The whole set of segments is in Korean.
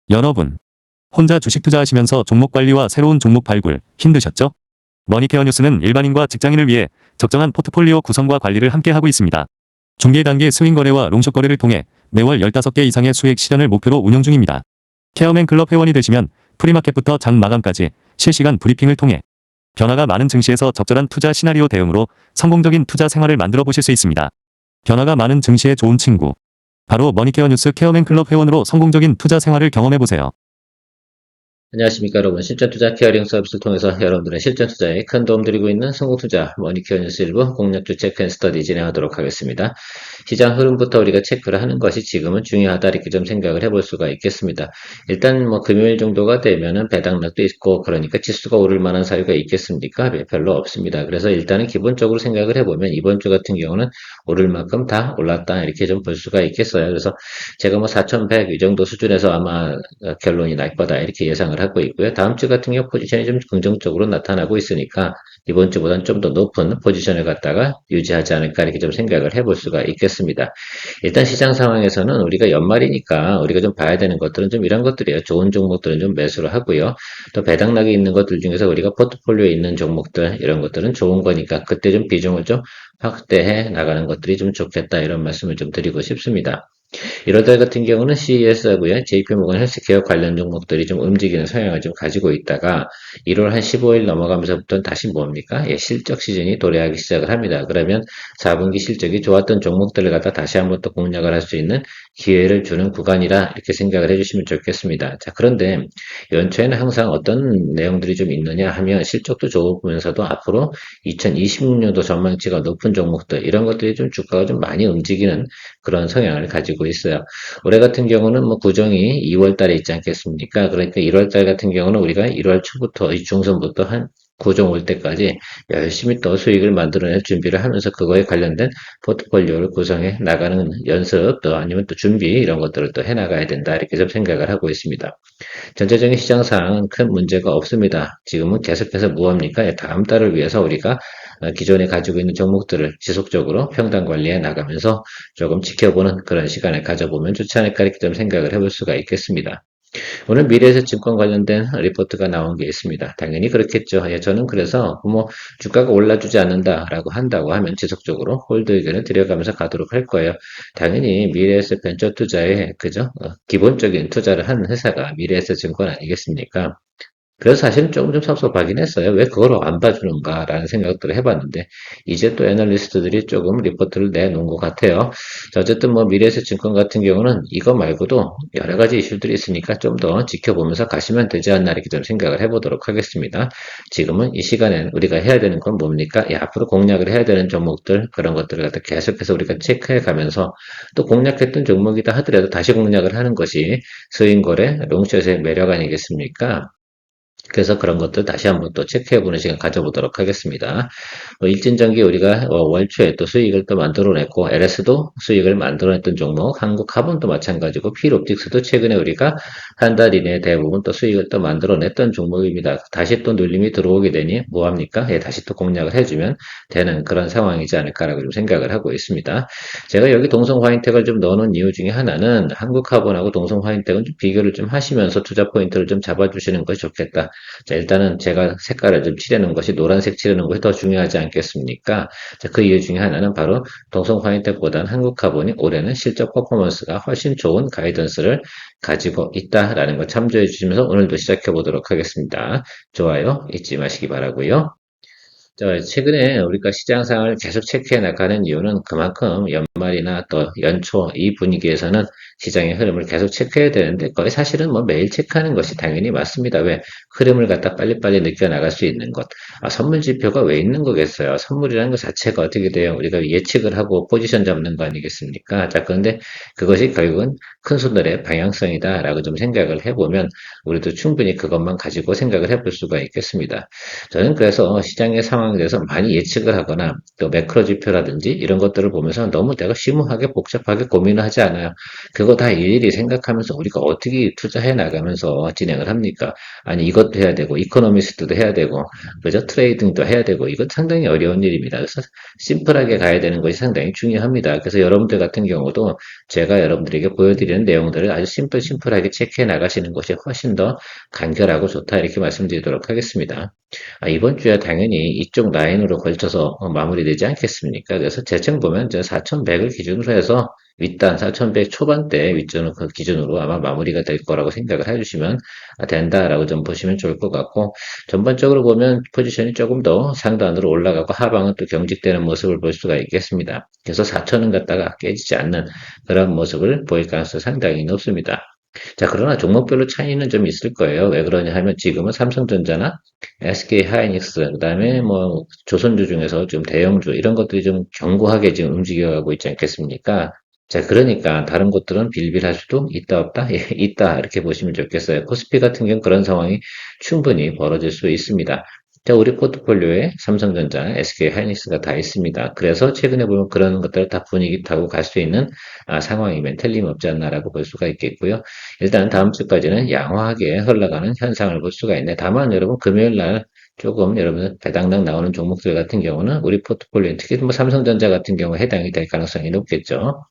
여러분, 혼자 주식 투자하시면서 종목 관리와 새로운 종목 발굴 힘드셨죠? 머니케어 뉴스는 일반인과 직장인을 위해 적정한 포트폴리오 구성과 관리를 함께 하고 있습니다. 중개 단계 스윙 거래와 롱숏 거래를 통해 매월 15개 이상의 수익 실현을 목표로 운영 중입니다. 케어맨 클럽 회원이 되시면 프리마켓부터 장 마감까지 실시간 브리핑을 통해 변화가 많은 증시에서 적절한 투자 시나리오 대응으로 성공적인 투자 생활을 만들어 보실 수 있습니다. 변화가 많은 증시의 좋은 친구. 바로 머니케어 뉴스 케어맨 클럽 회원으로 성공적인 투자 생활을 경험해 보세요. 안녕하십니까 여러분. 실전투자 케어링 서비스를 통해서 여러분들의 실전투자에 큰 도움 드리고 있는 성공투자 머니케어 뉴스 일부 공략주 체크앤스터디 진행하도록 하겠습니다. 시장 흐름부터 우리가 체크를 하는 것이 지금은 중요하다 이렇게 좀 생각을 해볼 수가 있겠습니다. 일단 뭐 금요일 정도가 되면은 배당락도 있고 그러니까 지수가 오를 만한 사유가 있겠습니까? 별로 없습니다. 그래서 일단은 기본적으로 생각을 해보면 이번 주 같은 경우는 오를 만큼 다 올랐다 이렇게 좀 볼 수가 있겠어요. 그래서 제가 뭐 4,100 이 정도 수준에서 아마 결론이 날 거다 이렇게 예상을 하고 있고요. 다음 주 같은 경우 포지션이 좀 긍정적으로 나타나고 있으니까 이번 주보다는 좀 더 높은 포지션을 갖다가 유지하지 않을까 이렇게 좀 생각을 해볼 수가 있겠습니다. 일단 시장 상황에서는 우리가 연말이니까 우리가 좀 봐야 되는 것들은 좀 이런 것들이에요. 좋은 종목들은 좀 매수를 하고요. 또 배당락이 있는 것들 중에서 우리가 포트폴리오에 있는 종목들 이런 것들은 좋은 거니까 그때 좀 비중을 좀 확대해 나가는 것들이 좀 좋겠다 이런 말씀을 좀 드리고 싶습니다. 1월달 같은 경우는 CES하고요, JP모건 헬스케어 관련 종목들이 좀 움직이는 성향을 좀 가지고 있다가 1월 한 15일 넘어가면서부터는 다시 뭡니까? 예, 실적 시즌이 도래하기 시작을 합니다. 그러면 4분기 실적이 좋았던 종목들을 갖다 다시 한번 또 공략을 할 수 있는 기회를 주는 구간이라 이렇게 생각을 해주시면 좋겠습니다. 자, 그런데 연초에는 항상 어떤 내용들이 좀 있느냐 하면 실적도 좋으면서도 앞으로 2026년도 전망치가 높은 종목들 이런 것들이 좀 주가가 좀 많이 움직이는 그런 성향을 가지고 있어요. 올해 같은 경우는 뭐 구정이 2월 달에 있지 않겠습니까? 그러니까 1월 달 같은 경우는 우리가 1월 초부터, 중순부터 한 구정 올 때까지 열심히 또 수익을 만들어낼 준비를 하면서 그거에 관련된 포트폴리오를 구성해 나가는 연습 또 아니면 또 준비 이런 것들을 또 해나가야 된다 이렇게 좀 생각을 하고 있습니다. 전체적인 시장 상황은 큰 문제가 없습니다. 지금은 계속해서 무엇입니까? 다음 달을 위해서 우리가 기존에 가지고 있는 종목들을 지속적으로 평단 관리해 나가면서 조금 지켜보는 그런 시간을 가져보면 좋지 않을까 이렇게 좀 생각을 해볼 수가 있겠습니다. 오늘 미래에서 증권 관련된 리포트가 나온 게 있습니다. 당연히 그렇겠죠. 예, 저는 그래서 뭐 주가가 올라주지 않는다라고 한다고 하면 지속적으로 홀드 의견을 들여가면서 가도록 할 거예요. 당연히 미래에서 벤처 투자에 그죠? 기본적인 투자를 하는 회사가 미래에서 증권 아니겠습니까? 그래서 사실은 조금 좀 섭섭하긴 했어요. 왜 그걸 안 봐주는가라는 생각들을 해봤는데, 이제 또 애널리스트들이 조금 리포트를 내놓은 것 같아요. 자, 어쨌든 뭐 미래에셋 증권 같은 경우는 이거 말고도 여러 가지 이슈들이 있으니까 좀 더 지켜보면서 가시면 되지 않나 이렇게 좀 생각을 해보도록 하겠습니다. 지금은 이 시간엔 우리가 해야 되는 건 뭡니까? 앞으로 공략을 해야 되는 종목들, 그런 것들을 갖다 계속해서 우리가 체크해 가면서 또 공략했던 종목이다 하더라도 다시 공략을 하는 것이 스윙거래, 롱숏의 매력 아니겠습니까? 그래서 그런 것들 다시 한번 또 체크해보는 시간 가져보도록 하겠습니다. 일진전기 우리가 월초에 또 수익을 또 만들어냈고 LS도 수익을 만들어냈던 종목, 한국화본도 마찬가지고 필옵틱스도 최근에 우리가 한 달 이내에 대부분 또 수익을 또 만들어냈던 종목입니다. 다시 또 눌림이 들어오게 되니 뭐합니까? 예, 다시 또 공략을 해주면 되는 그런 상황이지 않을까라고 좀 생각을 하고 있습니다. 제가 여기 동성화인텍을 좀 넣어놓은 이유 중에 하나는 한국화본하고 동성화인텍은 좀 비교를 좀 하시면서 투자 포인트를 좀 잡아주시는 것이 좋겠다. 자, 일단은 제가 색깔을 좀 칠해놓은 것이 노란색 칠해놓은 것이 더 중요하지 않겠습니까? 자, 그 이유 중에 하나는 바로 동성 화이텍보다는 한국카본이 올해는 실적 퍼포먼스가 훨씬 좋은 가이던스를 가지고 있다라는 걸 참조해 주시면서 오늘도 시작해 보도록 하겠습니다. 좋아요 잊지 마시기 바라고요. 자, 최근에 우리가 시장 상황을 계속 체크해 나가는 이유는 그만큼 연말이나 또 연초 이 분위기에서는 시장의 흐름을 계속 체크해야 되는데 거의 사실은 뭐 매일 체크하는 것이 당연히 맞습니다. 왜? 흐름을 갖다 빨리빨리 느껴 나갈 수 있는 것. 선물 지표가 왜 있는 거겠어요? 선물이라는 것 자체가 어떻게 돼요? 우리가 예측을 하고 포지션 잡는 거 아니겠습니까? 자, 그런데 그것이 결국은 큰 손들의 방향성이다라고 좀 생각을 해보면 우리도 충분히 그것만 가지고 생각을 해볼 수가 있겠습니다. 저는 그래서 시장의 상황 상황에 대해서 많이 예측을 하거나 또 매크로 지표라든지 이런 것들을 보면서 너무 내가 심오하게 복잡하게 고민을 하지 않아요. 그거 다 일일이 생각하면서 우리가 어떻게 투자해 나가면서 진행을 합니까? 아니 이것도 해야 되고 이코노미스트도 해야 되고 그죠? 트레이딩도 해야 되고 이건 상당히 어려운 일입니다. 그래서 심플하게 가야 되는 것이 상당히 중요합니다. 그래서 여러분들 같은 경우도 제가 여러분들에게 보여드리는 내용들을 아주 심플하게 체크해 나가시는 것이 훨씬 더 간결하고 좋다 이렇게 말씀드리도록 하겠습니다. 이번 주에 당연히 이쪽 라인으로 걸쳐서 마무리되지 않겠습니까? 그래서 재청 보면 4,100을 기준으로 해서 윗단 4,100 초반대 윗전을 그 기준으로 아마 마무리가 될 거라고 생각을 해주시면 된다라고 좀 보시면 좋을 것 같고 전반적으로 보면 포지션이 조금 더 상단으로 올라가고 하방은 또 경직되는 모습을 볼 수가 있겠습니다. 그래서 4,000은 갖다가 깨지지 않는 그런 모습을 보일 가능성이 상당히 높습니다. 자, 그러나 종목별로 차이는 좀 있을 거예요. 왜 그러냐 하면 지금은 삼성전자나 SK 하이닉스, 그다음에 뭐 조선주 중에서 좀 대형주 이런 것들이 좀 견고하게 지금 움직여가고 있지 않겠습니까? 자, 그러니까 다른 곳들은 빌빌할 수도 있다 없다? 예, 있다 이렇게 보시면 좋겠어요. 코스피 같은 경우는 그런 상황이 충분히 벌어질 수 있습니다. 자, 우리 포트폴리오에 삼성전자, SK 하이닉스가 다 있습니다. 그래서 최근에 보면 그런 것들을 다 분위기 타고 갈 수 있는 상황이면 틀림없지 않나라고 볼 수가 있겠고요. 일단 다음 주까지는 양호하게 흘러가는 현상을 볼 수가 있네. 다만 여러분 금요일 날 조금 여러분 배당락 나오는 종목들 같은 경우는 우리 포트폴리오 특히 뭐 삼성전자 같은 경우 해당이 될 가능성이 높겠죠.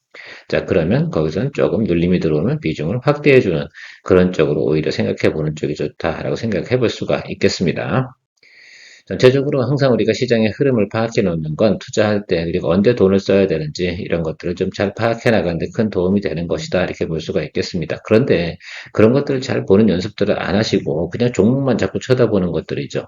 자, 그러면 거기서는 조금 눌림이 들어오면 비중을 확대해주는 그런 쪽으로 오히려 생각해보는 쪽이 좋다라고 생각해 볼 수가 있겠습니다. 전체적으로 항상 우리가 시장의 흐름을 파악해 놓는 건 투자할 때 그리고 언제 돈을 써야 되는지 이런 것들을 좀 잘 파악해 나가는데 큰 도움이 되는 것이다 이렇게 볼 수가 있겠습니다. 그런데 그런 것들을 잘 보는 연습들을 안 하시고 그냥 종목만 자꾸 쳐다보는 것들이죠.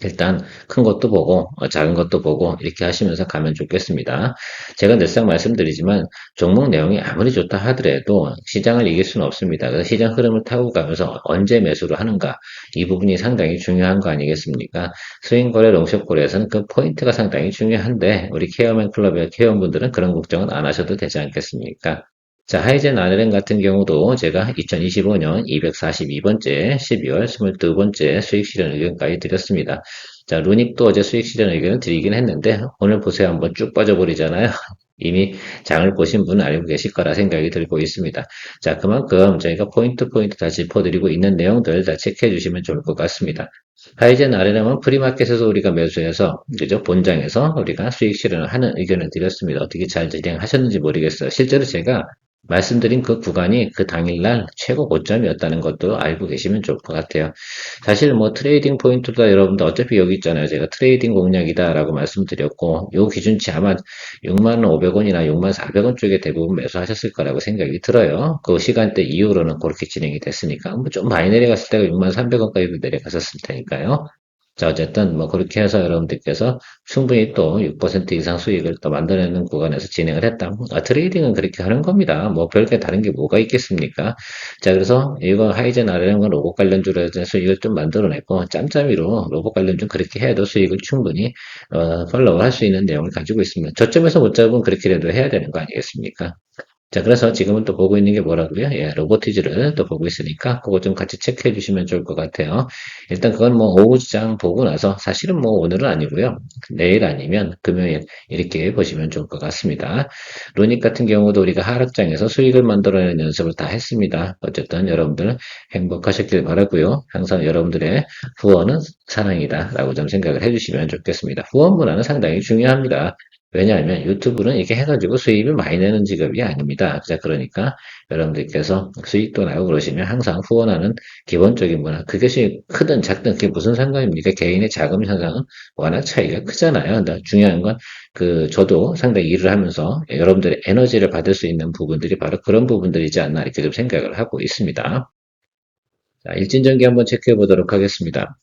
일단 큰 것도 보고 작은 것도 보고 이렇게 하시면서 가면 좋겠습니다. 제가 늘상 말씀드리지만 종목 내용이 아무리 좋다 하더라도 시장을 이길 수는 없습니다. 그래서 시장 흐름을 타고 가면서 언제 매수를 하는가 이 부분이 상당히 중요한 거 아니겠습니까? 스윙거래, 롱숏거래에서는 그 포인트가 상당히 중요한데 우리 케어맨 클럽의 회원분들은 그런 걱정은 안 하셔도 되지 않겠습니까? 자, 하이젠 아르렌 같은 경우도 제가 2025년 242번째 12월 22번째 수익 실현 의견까지 드렸습니다. 자, 루닉도 어제 수익 실현 의견을 드리긴 했는데 오늘 보세요. 한번 쭉 빠져버리잖아요. 이미 장을 보신 분은 알고 계실 거라 생각이 들고 있습니다. 자, 그만큼 저희가 포인트 다 짚어드리고 있는 내용들 다 체크해 주시면 좋을 것 같습니다. 하이젠 아르렌은 프리마켓에서 우리가 매수해서 그죠? 본장에서 우리가 수익 실현을 하는 의견을 드렸습니다. 어떻게 잘 진행하셨는지 모르겠어요. 실제로 제가 말씀드린 그 구간이 그 당일날 최고 고점이었다는 것도 알고 계시면 좋을 것 같아요. 사실 뭐 트레이딩 포인트다 여러분들 어차피 여기 있잖아요. 제가 트레이딩 공략이다라고 말씀드렸고 요 기준치 아마 65,500원이나 64,400원 쪽에 대부분 매수하셨을 거라고 생각이 들어요. 그 시간대 이후로는 그렇게 진행이 됐으니까 뭐 좀 많이 내려갔을 때가 63,300원까지도 내려갔었을 테니까요. 자, 어쨌든 뭐 그렇게 해서 여러분들께서 충분히 또 6% 이상 수익을 또 만들어내는 구간에서 진행을 했다. 트레이딩은 그렇게 하는 겁니다. 뭐 별게 다른 게 뭐가 있겠습니까? 자, 그래서 이거 하이젠 아르는 건 로봇 관련주로 해서 수익을 좀 만들어내고 짬짬이로 로봇 관련주 그렇게 해도 수익을 충분히 팔로우 할 수 있는 내용을 가지고 있습니다. 저점에서 못 잡으면 그렇게라도 해야 되는 거 아니겠습니까? 자, 그래서 지금은 또 보고 있는 게 뭐라고요? 예, 로보티즈를 또 보고 있으니까 그거 좀 같이 체크해 주시면 좋을 것 같아요. 일단 그건 뭐 오후 시장 보고 나서 사실은 뭐 오늘은 아니고요. 내일 아니면 금요일 이렇게 보시면 좋을 것 같습니다. 루닉 같은 경우도 우리가 하락장에서 수익을 만들어내는 연습을 다 했습니다. 어쨌든 여러분들 행복하셨길 바라고요. 항상 여러분들의 후원은 사랑이다 라고 좀 생각을 해주시면 좋겠습니다. 후원 문화는 상당히 중요합니다. 왜냐하면 유튜브는 이렇게 해가지고 수입을 많이 내는 직업이 아닙니다. 자, 그러니까 여러분들께서 수익도 나고 그러시면 항상 후원하는 기본적인 문화. 그것이 크든 작든 그게 무슨 상관입니까? 개인의 자금 현상은 워낙 차이가 크잖아요. 근데 중요한 건 저도 상당히 일을 하면서 여러분들의 에너지를 받을 수 있는 부분들이 바로 그런 부분들이지 않나 이렇게 좀 생각을 하고 있습니다. 자, 일진전기 한번 체크해 보도록 하겠습니다.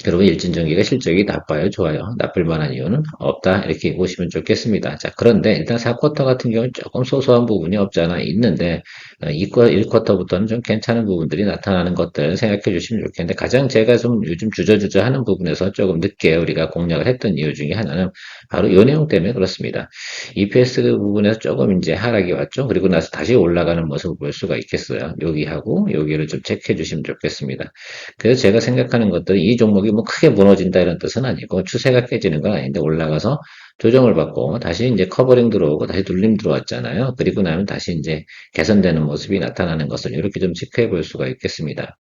여러분 일진전기가 실적이 나빠요, 좋아요? 나쁠 만한 이유는 없다 이렇게 보시면 좋겠습니다. 자, 그런데 일단 4쿼터 같은 경우는 조금 소소한 부분이 없잖아 있는데 1쿼터부터는 좀 괜찮은 부분들이 나타나는 것들 생각해 주시면 좋겠는데 가장 제가 좀 요즘 주저주저 하는 부분에서 조금 늦게 우리가 공략을 했던 이유 중에 하나는 바로 이 내용 때문에 그렇습니다. EPS 부분에서 조금 이제 하락이 왔죠. 그리고 나서 다시 올라가는 모습을 볼 수가 있겠어요. 여기하고 여기를 좀 체크해 주시면 좋겠습니다. 그래서 제가 생각하는 것들은 이 종목 종목이 뭐 크게 무너진다 이런 뜻은 아니고 추세가 깨지는 건 아닌데 올라가서 조정을 받고 다시 이제 커버링 들어오고 다시 눌림 들어왔잖아요. 그리고 나면 다시 이제 개선되는 모습이 나타나는 것을 이렇게 좀 체크해 볼 수가 있겠습니다.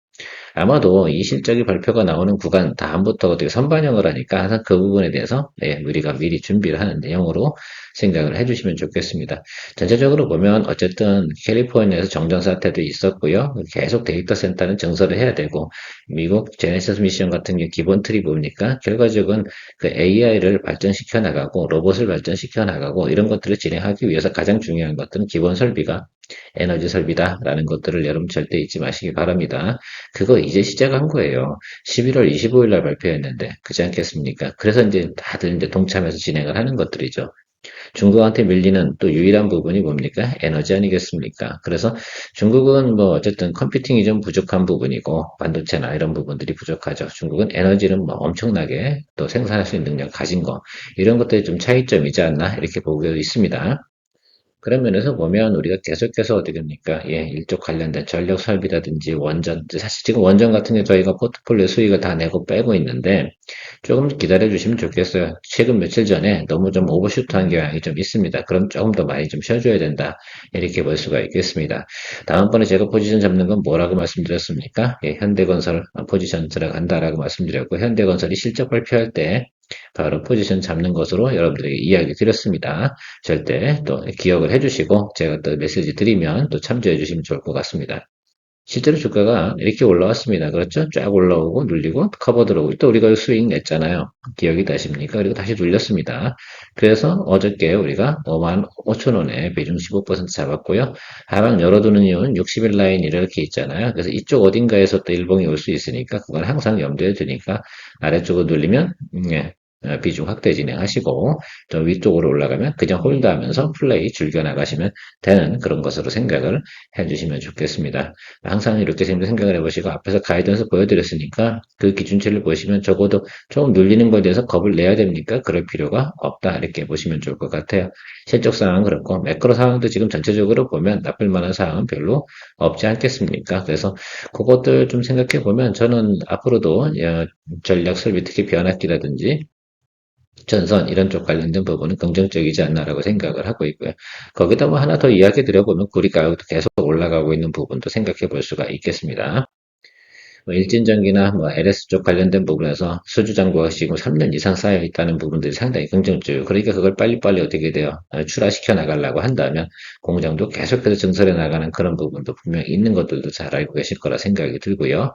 아마도 이 실적이 발표가 나오는 구간 다음부터 어떻게 선반영을 하니까 항상 그 부분에 대해서 우리가 미리 준비를 하는 내용으로 생각을 해주시면 좋겠습니다. 전체적으로 보면 어쨌든 캘리포니아에서 정전 사태도 있었고요. 계속 데이터 센터는 증설을 해야 되고 미국 제네시스 미션 같은 게 기본 틀이 뭡니까? 결과적으로 그 AI를 발전시켜 나가고 로봇을 발전시켜 나가고 이런 것들을 진행하기 위해서 가장 중요한 것들은 기본 설비가 에너지 설비다라는 것들을 여러분 절대 잊지 마시기 바랍니다. 그거 이제 시작한 거예요. 11월 25일 날 발표했는데, 그렇지 않겠습니까? 그래서 이제 다들 이제 동참해서 진행을 하는 것들이죠. 중국한테 밀리는 또 유일한 부분이 뭡니까? 에너지 아니겠습니까? 그래서 중국은 뭐 어쨌든 컴퓨팅이 좀 부족한 부분이고, 반도체나 이런 부분들이 부족하죠. 중국은 에너지는 뭐 엄청나게 또 생산할 수 있는 능력 가진 거, 이런 것들이 좀 차이점이지 않나, 이렇게 보고 있습니다. 그런 면에서 보면 우리가 계속해서 어디 됩니까? 예, 일쪽 관련된 전력 설비라든지 원전, 사실 지금 원전 같은 게 저희가 포트폴리오 수익을 다 내고 빼고 있는데 조금 기다려 주시면 좋겠어요. 최근 며칠 전에 너무 좀 오버슈트한 경향이 좀 있습니다. 그럼 조금 더 많이 좀 쉬어줘야 된다. 이렇게 볼 수가 있겠습니다. 다음번에 제가 포지션 잡는 건 뭐라고 말씀드렸습니까? 예, 현대건설 포지션 들어간다라고 말씀드렸고 현대건설이 실적 발표할 때 바로 포지션 잡는 것으로 여러분들에게 이야기 드렸습니다. 절대 또 기억을 해주시고 제가 또 메시지 드리면 또 참조해 주시면 좋을 것 같습니다. 실제로 주가가 이렇게 올라왔습니다. 그렇죠? 쫙 올라오고 눌리고 커버 들어오고 또 우리가 수익 냈잖아요. 기억이 나십니까? 그리고 다시 눌렸습니다. 그래서 어저께 우리가 5만 5천 원에 비중 15% 잡았고요. 하방 열어두는 이유는 60일 라인 이렇게 있잖아요. 그래서 이쪽 어딘가에서 또 일봉이 올 수 있으니까 그건 항상 염두에 두니까 아래쪽으로 눌리면 예, 비중 확대 진행하시고 또 위쪽으로 올라가면 그냥 홀드하면서 플레이 즐겨나가시면 되는 그런 것으로 생각을 해주시면 좋겠습니다. 항상 이렇게 생각을 해보시고 앞에서 가이던스 보여드렸으니까 그 기준치를 보시면 적어도 조금 눌리는 것에 대해서 겁을 내야 됩니까? 그럴 필요가 없다 이렇게 보시면 좋을 것 같아요. 실적 상황은 그렇고 매크로 상황도 지금 전체적으로 보면 나쁠 만한 상황은 별로 없지 않겠습니까? 그래서 그것들 좀 생각해 보면 저는 앞으로도 전략 설비 특히 변압기라든지 전선 이런 쪽 관련된 부분은 긍정적이지 않나라고 생각을 하고 있고요. 거기다 뭐 하나 더 이야기 드려보면 구리 가격도 계속 올라가고 있는 부분도 생각해 볼 수가 있겠습니다. 뭐 일진전기나 뭐 LS 쪽 관련된 부분에서 수주 잔고가 지금 3년 이상 쌓여 있다는 부분들이 상당히 긍정적이고 그러니까 그걸 빨리빨리 어떻게 돼요? 출하시켜 나가려고 한다면 공장도 계속해서 증설해 나가는 그런 부분도 분명히 있는 것들도 잘 알고 계실 거라 생각이 들고요.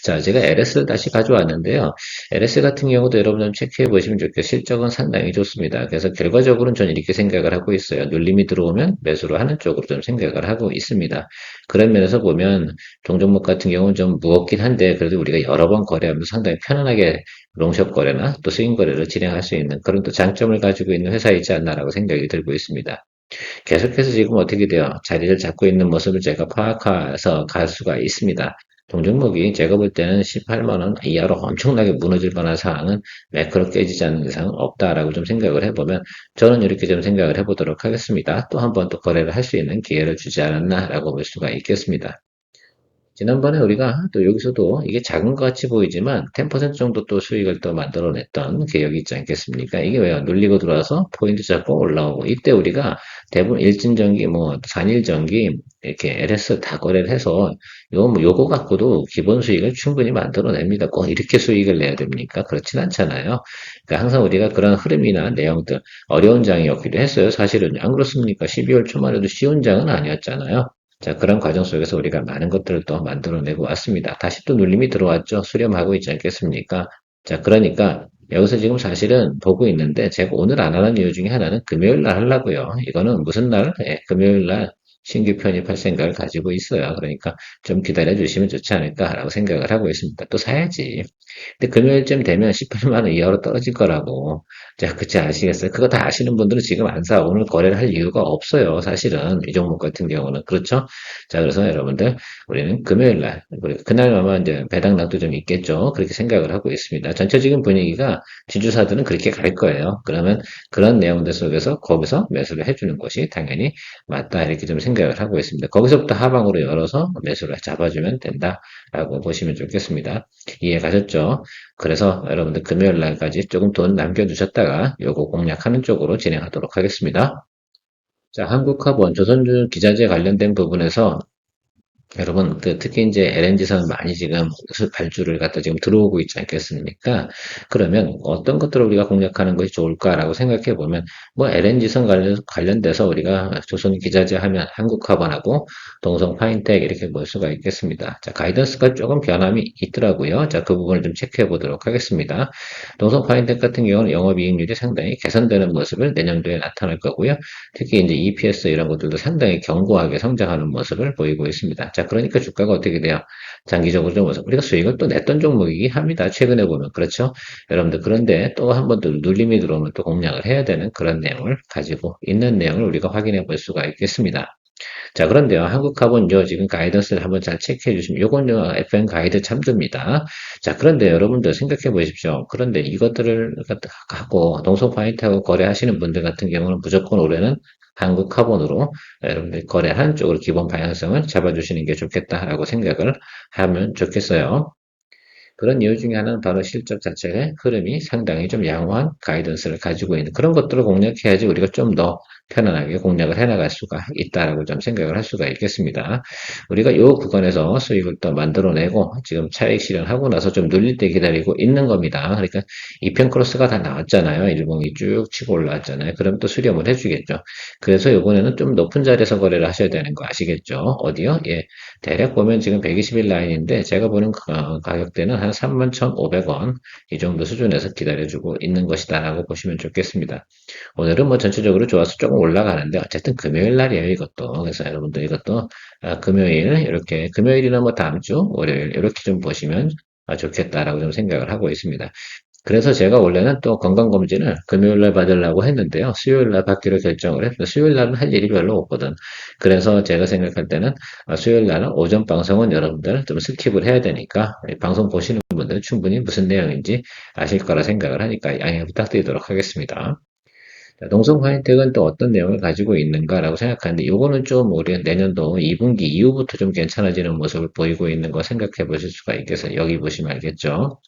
자, 제가 LS를 다시 가져왔는데요. LS 같은 경우도 여러분 좀 체크해 보시면 좋겠어요. 실적은 상당히 좋습니다. 그래서 결과적으로는 저는 이렇게 생각을 하고 있어요. 눌림이 들어오면 매수를 하는 쪽으로 좀 생각을 하고 있습니다. 그런 면에서 보면 종종목 같은 경우는 좀 무겁긴 한데 그래도 우리가 여러 번 거래하면서 상당히 편안하게 롱숏 거래나 또 스윙 거래를 진행할 수 있는 그런 또 장점을 가지고 있는 회사이지 않나라고 생각이 들고 있습니다. 계속해서 지금 어떻게 돼요? 자리를 잡고 있는 모습을 제가 파악해서 갈 수가 있습니다. 동종목이 제가 볼 때는 18만 원 이하로 엄청나게 무너질 만한 상황은 매크로 깨지지 않는 이상은 없다라고 좀 생각을 해보면 저는 이렇게 좀 생각을 해보도록 하겠습니다. 또 한 번 또 거래를 할 수 있는 기회를 주지 않았나라고 볼 수가 있겠습니다. 지난번에 우리가 또 여기서도 이게 작은 것 같이 보이지만 10% 정도 또 수익을 또 만들어냈던 기억이 있지 않겠습니까? 이게 왜요? 눌리고 들어와서 포인트 잡고 올라오고 이때 우리가 대부분 일진전기 뭐 산일전기 이렇게 LS 다 거래를 해서 요거 갖고도 기본 수익을 충분히 만들어냅니다. 꼭 이렇게 수익을 내야 됩니까? 그렇진 않잖아요. 그러니까 항상 우리가 그런 흐름이나 내용들 어려운 장이었기도 했어요. 사실은 안 그렇습니까? 12월 초만 해도 쉬운 장은 아니었잖아요. 자, 그런 과정 속에서 우리가 많은 것들을 또 만들어내고 왔습니다. 다시 또 눌림이 들어왔죠. 수렴하고 있지 않겠습니까? 자, 그러니까 여기서 지금 사실은 보고 있는데 제가 오늘 안 하는 이유 중에 하나는 금요일 날 하려고요. 이거는 무슨 날? 예, 금요일 날 신규 편입할 생각을 가지고 있어요. 그러니까 좀 기다려 주시면 좋지 않을까라고 생각을 하고 있습니다. 또 사야지. 근데 금요일쯤 되면 18만 원 이하로 떨어질 거라고. 자, 그치 아시겠어요? 그거 다 아시는 분들은 지금 안 사. 오늘 거래를 할 이유가 없어요. 사실은 이 종목 같은 경우는 그렇죠? 자, 그래서 여러분들 우리는 금요일 날 그날 아마 이제 배당락도 좀 있겠죠. 그렇게 생각을 하고 있습니다. 전체적인 분위기가 지주사들은 그렇게 갈 거예요. 그러면 그런 내용들 속에서 거기서 매수를 해주는 것이 당연히 맞다 이렇게 좀 생각을 하고 있습니다. 거기서부터 하방으로 열어서 매수를 잡아주면 된다라고 보시면 좋겠습니다. 이해 가셨죠? 하죠. 그래서 여러분들 금요일 날까지 조금 돈 남겨두셨다가 요거 공략하는 쪽으로 진행하도록 하겠습니다. 자, 한국화본 조선주 기자재 관련된 부분에서 여러분, 특히 이제 LNG선 많이 지금 발주를 갖다 지금 들어오고 있지 않겠습니까? 그러면 어떤 것들을 우리가 공략하는 것이 좋을까라고 생각해 보면, 뭐 LNG선 관련돼서 우리가 조선 기자재 하면 한국화본하고 동성 파인텍 이렇게 볼 수가 있겠습니다. 자, 가이던스가 조금 변함이 있더라고요. 자, 그 부분을 좀 체크해 보도록 하겠습니다. 동성 파인텍 같은 경우는 영업이익률이 상당히 개선되는 모습을 내년도에 나타날 거고요. 특히 이제 EPS 이런 것들도 상당히 견고하게 성장하는 모습을 보이고 있습니다. 자, 그러니까 주가가 어떻게 돼요? 장기적으로 좀 우리가 수익을 또 냈던 종목이긴 합니다. 최근에 보면. 그렇죠? 여러분들, 그런데 또 한 번 더 눌림이 들어오면 또 공략을 해야 되는 그런 내용을 가지고 있는 내용을 우리가 확인해 볼 수가 있겠습니다. 자, 그런데요, 한국화본요, 지금 가이던스를 한번 잘 체크해 주시면, 요건요, FM 가이드 참조입니다. 자, 그런데 여러분들 생각해 보십시오. 그런데 이것들을 갖고, 동서 파이트하고 거래하시는 분들 같은 경우는 무조건 올해는 한국화본으로 여러분들 거래하는 쪽으로 기본 방향성을 잡아주시는 게 좋겠다라고 생각을 하면 좋겠어요. 그런 이유 중에 하나는 바로 실적 자체의 흐름이 상당히 좀 양호한 가이던스를 가지고 있는 그런 것들을 공략해야지 우리가 좀 더 편안하게 공략을 해나갈 수가 있다라고 좀 생각을 할 수가 있겠습니다. 우리가 이 구간에서 수익을 또 만들어내고 지금 차익 실현하고 나서 좀 눌릴 때 기다리고 있는 겁니다. 그러니까 이편 크로스가 다 나왔잖아요. 일봉이 쭉 치고 올라왔잖아요. 그럼 또 수렴을 해주겠죠. 그래서 이번에는 좀 높은 자리에서 거래를 하셔야 되는 거 아시겠죠? 어디요? 예. 대략 보면 지금 120일 라인인데 제가 보는 가격대는 한 31,500원 이 정도 수준에서 기다려주고 있는 것이다 라고 보시면 좋겠습니다. 오늘은 뭐 전체적으로 좋아서 조금 올라가는데 어쨌든 금요일 날이에요 이것도. 그래서 여러분들 이것도 금요일 이렇게 금요일이나 뭐 다음 주 월요일 이렇게 좀 보시면 좋겠다라고 좀 생각을 하고 있습니다. 그래서 제가 원래는 또 건강검진을 금요일날 받으려고 했는데요. 수요일날 받기로 결정을 했어요. 수요일날은 할 일이 별로 없거든. 그래서 제가 생각할 때는 수요일날은 오전 방송은 여러분들 좀 스킵을 해야 되니까 방송 보시는 분들은 충분히 무슨 내용인지 아실 거라 생각을 하니까 양해 부탁드리도록 하겠습니다. 농성 화이텍은 또 어떤 내용을 가지고 있는가라고 생각하는데 이거는 좀 우리가 내년도 2분기 이후부터 좀 괜찮아지는 모습을 보이고 있는 거 생각해 보실 수가 있겠어요. 여기 보시면 알겠죠.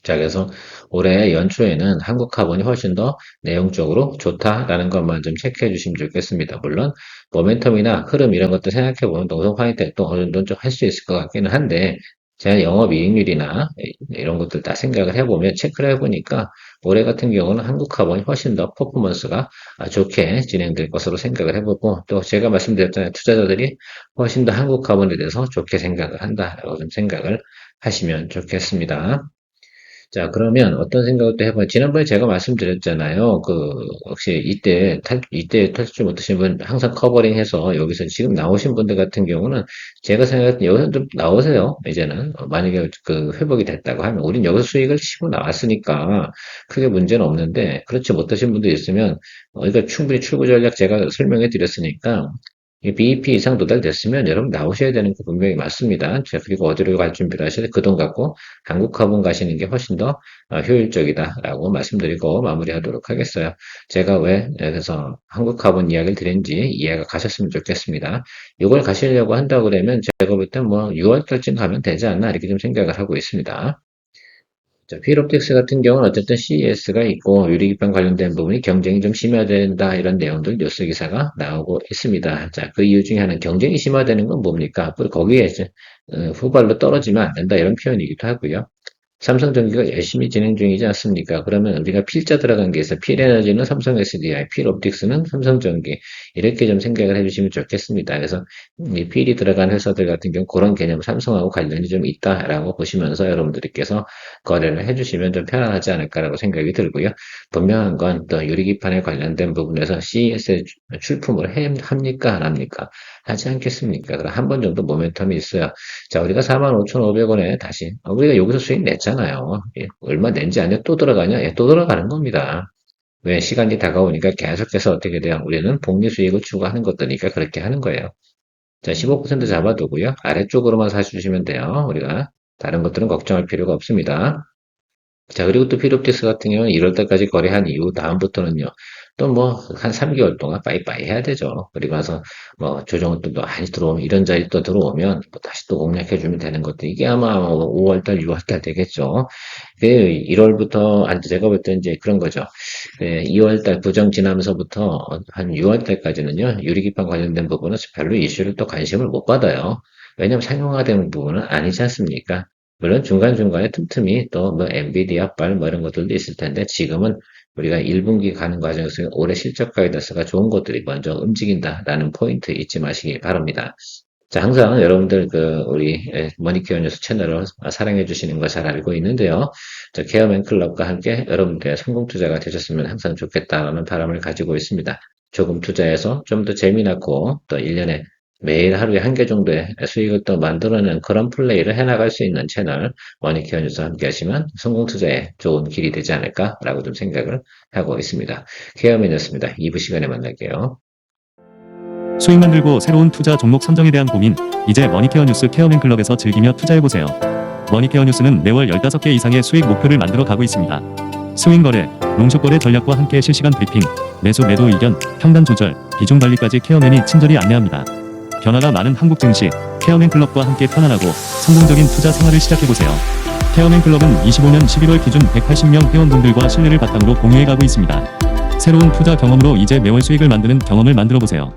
자, 그래서 올해 연초에는 한국 카본이 훨씬 더 내용적으로 좋다라는 것만 좀 체크해 주시면 좋겠습니다. 물론, 모멘텀이나 흐름 이런 것도 생각해 보면 동성 화이텍도 어느 정도 좀 할 수 있을 것 같기는 한데, 제가 영업이익률이나 이런 것들 다 생각을 해보면, 체크를 해보니까 올해 같은 경우는 한국 카본이 훨씬 더 퍼포먼스가 좋게 진행될 것으로 생각을 해보고, 또 제가 말씀드렸잖아요. 투자자들이 훨씬 더 한국 카본에 대해서 좋게 생각을 한다라고 좀 생각을 하시면 좋겠습니다. 자, 그러면 어떤 생각을 또 해봐요. 지난번에 제가 말씀드렸잖아요. 혹시 이때 탈출 못하신 분 항상 커버링해서 여기서 지금 나오신 분들 같은 경우는 제가 생각할 때 여기서 좀 나오세요. 이제는. 만약에 회복이 됐다고 하면 우린 여기서 수익을 치고 나왔으니까 크게 문제는 없는데 그렇지 못하신 분들 있으면 그러니까 충분히 출구 전략 제가 설명해 드렸으니까 이 BEP 이상 도달됐으면 여러분 나오셔야 되는 거 분명히 맞습니다. 자, 그리고 어디로 갈 준비를 하셔야 돼? 그 돈 갖고 한국화분 가시는 게 훨씬 더 효율적이다라고 말씀드리고 마무리하도록 하겠어요. 제가 왜 그래서 한국화분 이야기를 드린지 이해가 가셨으면 좋겠습니다. 이걸 가시려고 한다고 그러면 제가 볼 땐 뭐 6월달쯤 가면 되지 않나 이렇게 좀 생각을 하고 있습니다. 자, 필옵틱스 같은 경우는 어쨌든 CES가 있고 유리기판 관련된 부분이 경쟁이 좀 심화된다 이런 내용들 뉴스 기사가 나오고 있습니다. 자, 그 이유 중에 하나는 경쟁이 심화되는 건 뭡니까? 앞으로 거기에 이제 후발로 떨어지면 안 된다 이런 표현이기도 하고요. 삼성전기가 열심히 진행 중이지 않습니까? 그러면 우리가 필자 들어간 게 있어. 필에너지는 삼성 SDI, 필옵틱스는 삼성전기. 이렇게 좀 생각을 해주시면 좋겠습니다. 그래서 이 필이 들어간 회사들 같은 경우 그런 개념 삼성하고 관련이 좀 있다라고 보시면서 여러분들께서 거래를 해주시면 좀 편안하지 않을까라고 생각이 들고요. 분명한 건 또 유리기판에 관련된 부분에서 CES의 출품을 합니까? 안 합니까? 하지 않겠습니까? 그럼 한 번 정도 모멘텀이 있어요. 자, 우리가 45,500원에 다시, 우리가 여기서 수익 냈잖아요. 예, 얼마 낸지 아니면 또 들어가냐? 예, 또 들어가는 겁니다. 왜 시간이 다가오니까 계속해서 어떻게 돼요? 우리는 복리 수익을 추구하는 것들이니까 그렇게 하는 거예요. 자, 15% 잡아두고요. 아래쪽으로만 사주시면 돼요. 우리가. 다른 것들은 걱정할 필요가 없습니다. 자, 그리고 또 필옵틱스 같은 경우는 1월달까지 거래한 이후 다음부터는요. 또 뭐 한 3개월 동안 빠이빠이 해야 되죠. 그리고 나서 뭐 조정은 또 많이 들어오면 이런 자리 또 들어오면 또 다시 또 공략해주면 되는 것도 이게 아마 5월달, 6월달 되겠죠. 그 1월부터 제가 볼 때 이제 그런 거죠. 2월달 부정 지나면서부터 한 6월달까지는요 유리기판 관련된 부분은 별로 이슈를 또 관심을 못 받아요. 왜냐면 상용화되는 부분은 아니지 않습니까? 물론 중간중간에 틈틈이 또 뭐 엔비디아발 뭐 이런 것들도 있을 텐데 지금은 우리가 1분기 가는 과정에서 올해 실적 가이던스가 좋은 것들이 먼저 움직인다라는 포인트 잊지 마시기 바랍니다. 자, 항상 여러분들 우리 머니케어 뉴스 채널을 사랑해 주시는 거 잘 알고 있는데요. 자, 케어맨 클럽과 함께 여러분들의 성공 투자가 되셨으면 항상 좋겠다라는 바람을 가지고 있습니다. 조금 투자해서 좀 더 재미나고 또 1년에 매일 하루에 한 개 정도의 수익을 또 만들어내는 그런 플레이를 해나갈 수 있는 채널 머니케어 뉴스와 함께 하시면 성공 투자에 좋은 길이 되지 않을까라고 좀 생각을 하고 있습니다. 케어맨이었습니다. 2부 시간에 만날게요. 수익 만들고 새로운 투자 종목 선정에 대한 고민, 이제 머니케어 뉴스 케어맨 클럽에서 즐기며 투자해보세요. 머니케어 뉴스는 매월 15개 이상의 수익 목표를 만들어 가고 있습니다. 스윙 거래, 롱숏 거래 전략과 함께 실시간 브리핑, 매수 매도 의견, 평단 조절, 비중 관리까지 케어맨이 친절히 안내합니다. 변화가 많은 한국 증시, 케어맨 클럽과 함께 편안하고 성공적인 투자 생활을 시작해보세요. 케어맨 클럽은 25년 11월 기준 180명 회원분들과 신뢰를 바탕으로 공유해가고 있습니다. 새로운 투자 경험으로 이제 매월 수익을 만드는 경험을 만들어보세요.